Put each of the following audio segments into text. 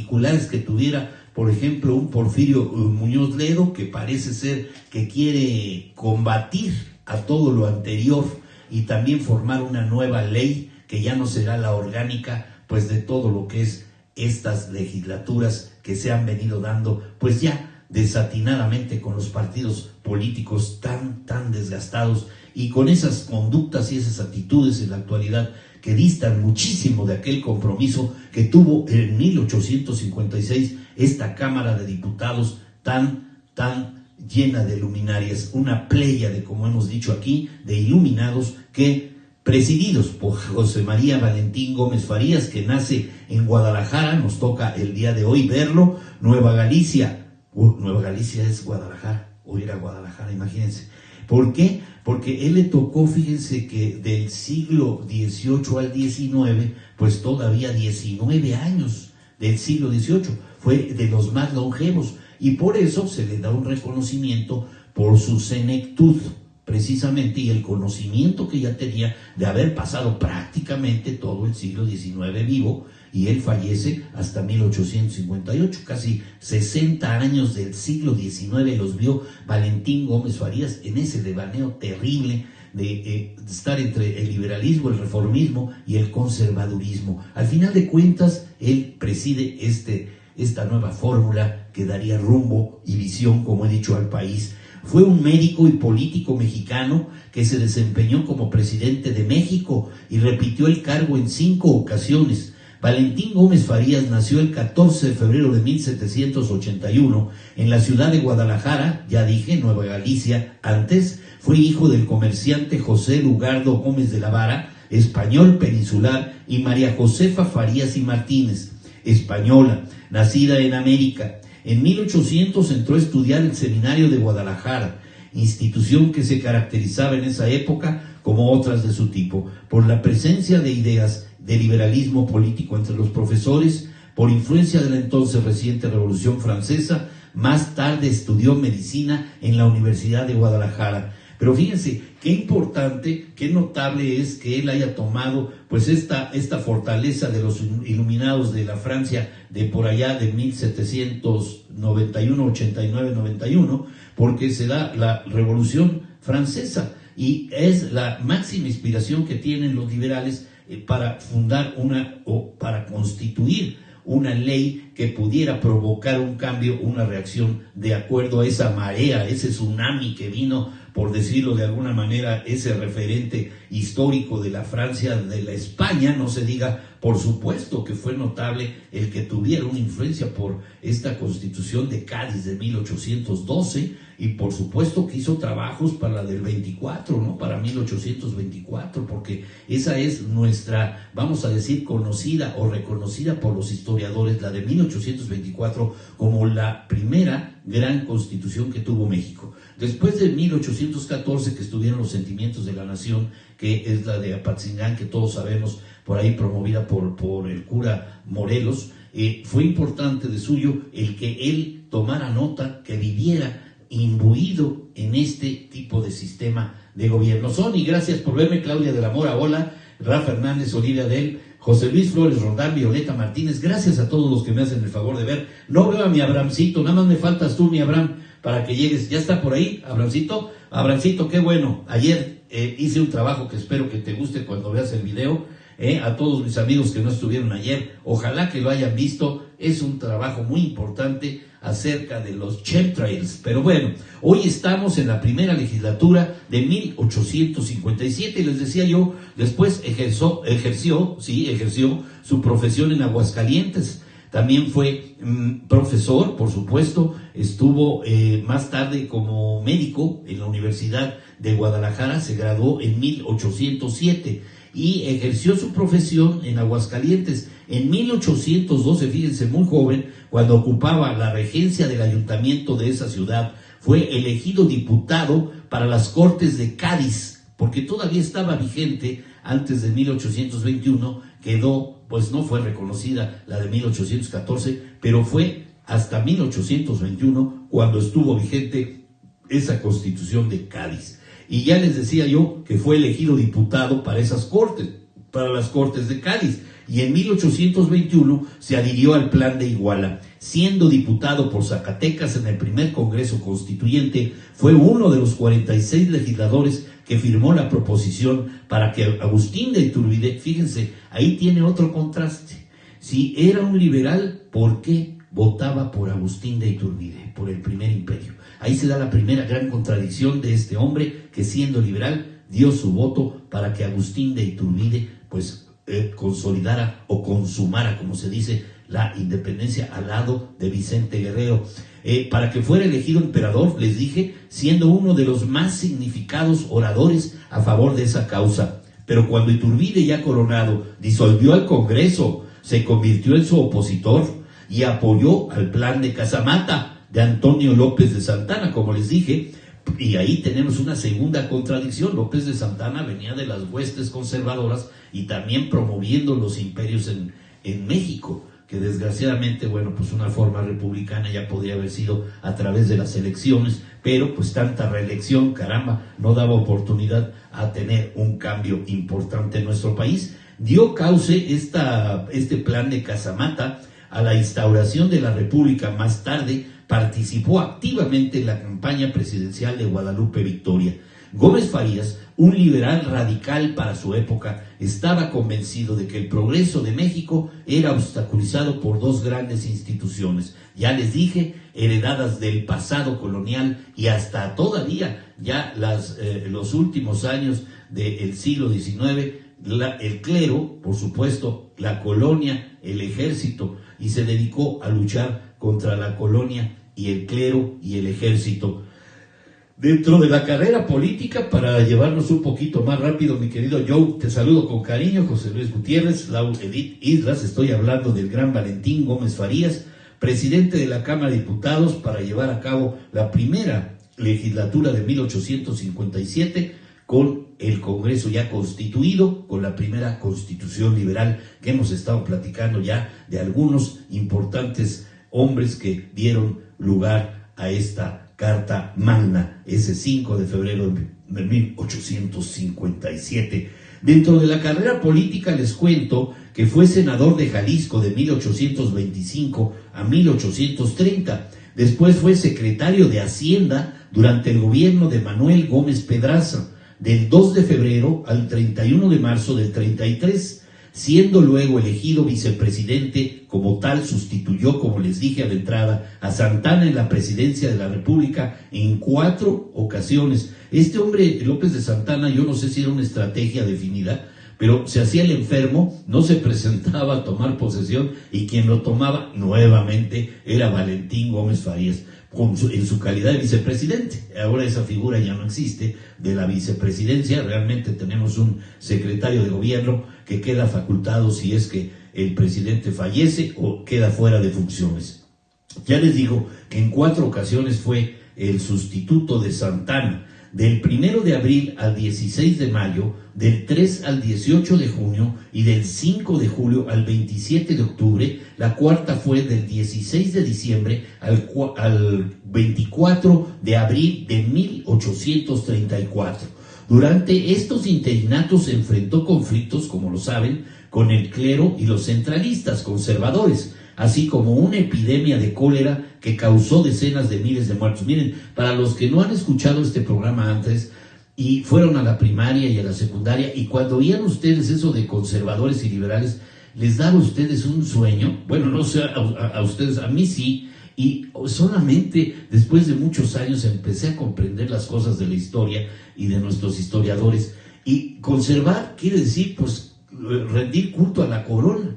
particulares que tuviera, por ejemplo, un Porfirio Muñoz Ledo, que parece ser que quiere combatir a todo lo anterior y también formar una nueva ley que ya no será la orgánica, pues de todo lo que es estas legislaturas que se han venido dando, pues ya desatinadamente con los partidos políticos tan desgastados y con esas conductas y esas actitudes en la actualidad que distan muchísimo de aquel compromiso que tuvo en 1856 esta Cámara de Diputados tan llena de luminarias, una pléyade, como hemos dicho aquí, de iluminados que, presididos por José María Valentín Gómez Farías, que nace en Guadalajara, nos toca el día de hoy verlo, Nueva Galicia. Nueva Galicia es Guadalajara, o era Guadalajara, imagínense. ¿Por qué? Porque él le tocó, fíjense que del siglo XVIII al XIX, pues todavía 19 años del siglo XVIII, fue de los más longevos, y por eso se le da un reconocimiento por su senectud, precisamente, y el conocimiento que ya tenía de haber pasado prácticamente todo el siglo XIX vivo, y él fallece hasta 1858, casi 60 años del siglo XIX los vio Valentín Gómez Farías en ese devaneo terrible de estar entre el liberalismo, el reformismo y el conservadurismo. Al final de cuentas, él preside esta nueva fórmula que daría rumbo y visión, como he dicho, al país. Fue un médico y político mexicano que se desempeñó como presidente de México y repitió el cargo en 5 ocasiones. Valentín Gómez Farías nació el 14 de febrero de 1781 en la ciudad de Guadalajara, ya dije, Nueva Galicia. Antes fue hijo del comerciante José Lugardo Gómez de la Vara, español peninsular, y María Josefa Farías y Martínez, española, nacida en América. En 1800 entró a estudiar el Seminario de Guadalajara, institución que se caracterizaba en esa época, como otras de su tipo, por la presencia de ideas de liberalismo político entre los profesores, por influencia de la entonces reciente Revolución Francesa. Más tarde estudió medicina en la Universidad de Guadalajara. Pero fíjense, qué importante, qué notable es que él haya tomado pues esta fortaleza de los iluminados de la Francia de por allá de 1791, 89, 91, porque se da la Revolución Francesa y es la máxima inspiración que tienen los liberales para fundar para constituir una ley que pudiera provocar un cambio, una reacción de acuerdo a esa marea, ese tsunami que vino, por decirlo de alguna manera, ese referente histórico de la Francia, de la España, no se diga. Por supuesto que fue notable el que tuviera una influencia por esta Constitución de Cádiz de 1812, y por supuesto que hizo trabajos para la del 24, ¿no? Para 1824, porque esa es nuestra, vamos a decir, conocida o reconocida por los historiadores, la de 1824, como la primera gran constitución que tuvo México. Después de 1814, que estuvieron los Sentimientos de la Nación, que es la de Apatzingán, que todos sabemos, por ahí promovida por el cura Morelos, fue importante de suyo el que él tomara nota, que viviera imbuido en este tipo de sistema de gobierno. Sony, gracias por verme. Claudia de la Mora, hola. Rafa Hernández, Olivia Del, José Luis Flores Rondán, Violeta Martínez, gracias a todos los que me hacen el favor de ver. No veo a mi Abramcito, nada más me faltas tú, mi Abram, para que llegues. ¿Ya está por ahí, Abramcito? Abramcito, qué bueno. Ayer hice un trabajo que espero que te guste cuando veas el video. A todos mis amigos que no estuvieron ayer, ojalá que lo hayan visto. Es un trabajo muy importante acerca de los chemtrails. Pero bueno, hoy estamos en la primera legislatura de 1857 y les decía yo, después ejerció su profesión en Aguascalientes. También fue profesor, por supuesto, estuvo más tarde como médico en la Universidad de Guadalajara, se graduó en 1807 y ejerció su profesión en Aguascalientes. En 1812, fíjense, muy joven, cuando ocupaba la regencia del ayuntamiento de esa ciudad, fue elegido diputado para las Cortes de Cádiz, porque todavía estaba vigente antes de 1821, quedó, pues no fue reconocida la de 1814, pero fue hasta 1821 cuando estuvo vigente esa Constitución de Cádiz. Y ya les decía yo que fue elegido diputado para esas cortes, para las Cortes de Cádiz. y en 1821 se adhirió al Plan de Iguala. Siendo diputado por Zacatecas en el primer Congreso Constituyente, fue uno de los 46 legisladores que firmó la proposición para que Agustín de Iturbide, fíjense, ahí tiene otro contraste. Si era un liberal, ¿por qué votaba por Agustín de Iturbide, por el Primer Imperio? Ahí se da la primera gran contradicción de este hombre que, siendo liberal, dio su voto para que Agustín de Iturbide consolidara o consumara, como se dice, la independencia al lado de Vicente Guerrero. Para que fuera elegido emperador, les dije, siendo uno de los más significados oradores a favor de esa causa. Pero cuando Iturbide, ya coronado, disolvió al Congreso, se convirtió en su opositor y apoyó al plan de Casamata de Antonio López de Santana, como les dije. Y ahí tenemos una segunda contradicción. López de Santana venía de las huestes conservadoras y también promoviendo los imperios en México, que desgraciadamente, bueno, pues una forma republicana ya podría haber sido a través de las elecciones, pero pues tanta reelección, caramba, no daba oportunidad a tener un cambio importante en nuestro país. Dio cauce este plan de Casamata a la instauración de la República. Más tarde participó activamente en la campaña presidencial de Guadalupe Victoria. Gómez Farías, un liberal radical para su época, estaba convencido de que el progreso de México era obstaculizado por dos grandes instituciones, ya les dije, heredadas del pasado colonial y hasta todavía, ya los últimos años del siglo XIX, el clero, por supuesto, la colonia, el ejército, y se dedicó a luchar contra la colonia y el clero y el ejército. Dentro de la carrera política, para llevarnos un poquito más rápido, mi querido Joe, te saludo con cariño, José Luis Gutiérrez, Lau Edith Islas, estoy hablando del gran Valentín Gómez Farías, presidente de la Cámara de Diputados para llevar a cabo la primera legislatura de 1857, con el Congreso ya constituido, con la primera Constitución liberal, que hemos estado platicando ya de algunos importantes hombres que dieron lugar a esta Carta Magna, ese 5 de febrero de 1857. Dentro de la carrera política les cuento que fue senador de Jalisco de 1825 a 1830. Después fue secretario de Hacienda durante el gobierno de Manuel Gómez Pedraza, del 2 de febrero al 31 de marzo del 33. Siendo luego elegido vicepresidente, como tal sustituyó, como les dije a la entrada, a Santana en la presidencia de la República en 4 ocasiones. Este hombre, López de Santana, yo no sé si era una estrategia definida, pero se hacía el enfermo, no se presentaba a tomar posesión y quien lo tomaba nuevamente era Valentín Gómez Farías, en su calidad de vicepresidente. Ahora esa figura ya no existe de la vicepresidencia, realmente tenemos un secretario de gobierno que queda facultado si es que el presidente fallece o queda fuera de funciones. Ya les digo que en 4 ocasiones fue el sustituto de Santana, del 1 de abril al 16 de mayo, del 3 al 18 de junio y del 5 de julio al 27 de octubre. La cuarta fue del 16 de diciembre al 24 de abril de 1834. Durante estos interinatos se enfrentó conflictos, como lo saben, con el clero y los centralistas conservadores, así como una epidemia de cólera que causó decenas de miles de muertos. Miren, para los que no han escuchado este programa antes y fueron a la primaria y a la secundaria, y cuando oían ustedes eso de conservadores y liberales, les daba a ustedes un sueño. Bueno, no sé a ustedes, a mí sí, y solamente después de muchos años empecé a comprender las cosas de la historia y de nuestros historiadores. Y conservar quiere decir, pues, rendir culto a la corona.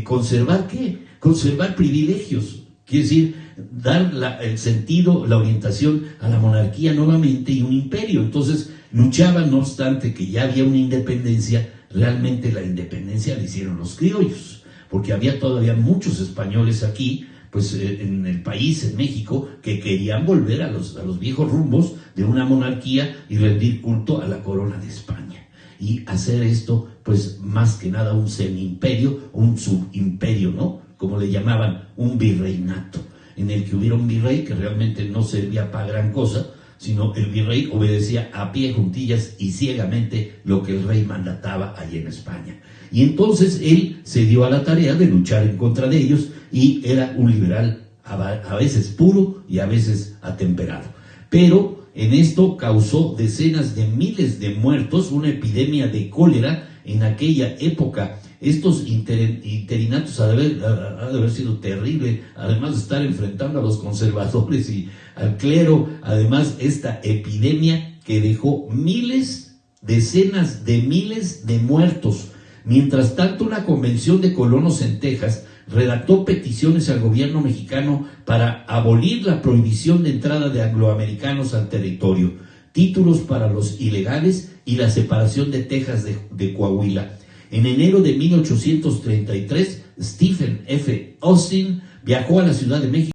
¿Conservar qué? Conservar privilegios, quiere decir dar el sentido, la orientación a la monarquía nuevamente y un imperio. Entonces luchaban, no obstante que ya había una independencia, realmente la independencia la hicieron los criollos, porque había todavía muchos españoles aquí, pues en el país, en México, que querían volver a los viejos rumbos de una monarquía y rendir culto a la corona de España. Y hacer esto, pues más que nada un semi-imperio, un subimperio, ¿no? Como le llamaban, un virreinato, en el que hubiera un virrey que realmente no servía para gran cosa, sino el virrey obedecía a pie juntillas y ciegamente lo que el rey mandataba allí en España. Y entonces él se dio a la tarea de luchar en contra de ellos y era un liberal a veces puro y a veces atemperado. Pero en esto causó decenas de miles de muertos, una epidemia de cólera en aquella época. Estos interinatos ha de haber sido terrible, además de estar enfrentando a los conservadores y al clero, además esta epidemia que dejó decenas de miles de muertos. Mientras tanto, una convención de colonos en Texas redactó peticiones al gobierno mexicano para abolir la prohibición de entrada de angloamericanos al territorio, títulos para los ilegales y la separación de Texas de Coahuila. En enero de 1833, Stephen F. Austin viajó a la Ciudad de México